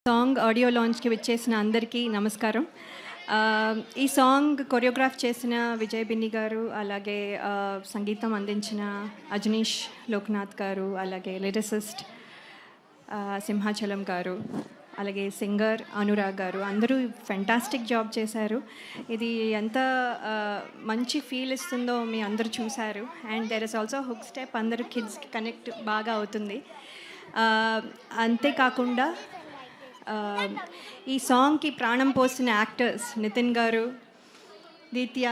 Song audio లాంచ్కి విచ్చేసిన అందరికీ నమస్కారం. ఈ సాంగ్ కొరియోగ్రాఫ్ చేసిన విజయ్ బిన్ని గారు, అలాగే సంగీతం అందించిన అజనీష్ లోక్నాథ్ గారు, అలాగే లిరిసిస్ట్ సింహాచలం గారు, అలాగే సింగర్ అనురాగ్ గారు, అందరూ ఫెంటాస్టిక్ జాబ్ చేశారు. ఇది ఎంత మంచి ఫీల్ ఇస్తుందో మీ అందరూ చూశారు. And there is also hook step, అందరూ కిడ్స్కి కనెక్ట్ బాగా అవుతుంది. అంతేకాకుండా ఈ సాంగ్కి ప్రాణం పోసిన యాక్టర్స్ నితిన్ గారు, దీత్య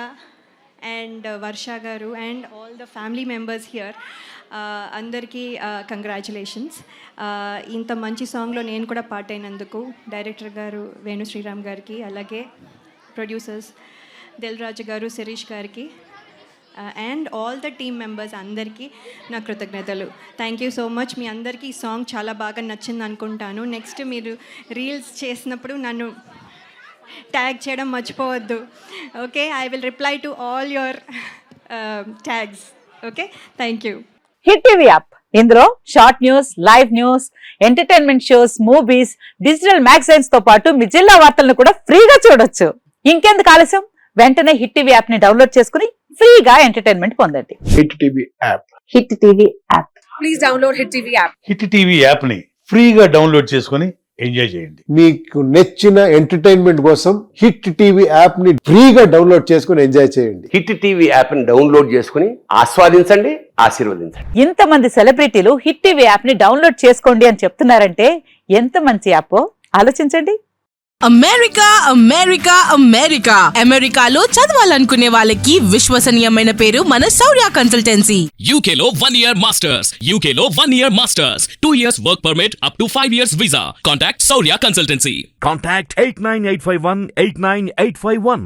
అండ్ వర్ష గారు and all the family members here, అందరికీ కంగ్రాచులేషన్స్. ఇంత మంచి సాంగ్లో నేను కూడా పార్ట్ అయినందుకు డైరెక్టర్ గారు వేణు శ్రీరామ్ గారికి, అలాగే ప్రొడ్యూసర్స్ దిల్ రాజు గారు, శిరీష్ గారికి and all the team members అందరికీ నా కృతజ్ఞతలు. Thank you so much. మీ అందరికీ ఈ సాంగ్ చాలా బాగా నచ్చింది అనుకుంటాను. నెక్స్ట్ మీరు రీల్స్ చేసినప్పుడు నన్ను ట్యాగ్ చేయడం మర్చిపోవద్దు. Okay, I will reply to all your tags. Okay, thank you. Hit TV app, ఇందులో short news, live news, entertainment shows, movies, digital magazines తో పాటు మీ జిల్లా వార్తలను కూడా ఫ్రీగా చూడొచ్చు. ఇంకెందుకు ఆలస్యం, వెంటనే హిట్ టీవీ యాప్ ని డౌన్లోడ్ చేసుకుని ఫ్రీగా ఎంటర్టైన్మెంట్ పొందండి. Hit TV app. Hit TV app. Please download hit TV app. Hit TV app ని ఫ్రీగా డౌన్లోడ్ చేసుకుని ఎంజాయ్ చేయండి. మీకు నచ్చిన ఎంటర్టైన్మెంట్ కోసం హిట్ టీవీ యాప్ ని ఫ్రీగా డౌన్లోడ్ చేసుకుని ఎంజాయ్ చేయండి. హిట్ టీవీ యాప్ ని డౌన్లోడ్ చేసుకుని ఆస్వాదించండి, ఆశీర్వదించండి. ఇంతమంది సెలబ్రిటీలు హిట్ టీవీ యాప్ ని డౌన్లోడ్ చేసుకోండి అని చెప్తున్నారంటే ఎంత మంచి యాప్ ఆలోచించండి. అమెరికా అమెరికా అమెరికా అమెరికాలో చదవాలనుకునే వాళ్ళకి విశ్వసనీయమైన పేరు మన శౌర్య కన్సల్టెన్సీ. UK లో 1 year masters, UK లో 1 year masters, 2 years work permit up to 5 years visa. Contact Saurya Consultancy. Contact 89851 89851.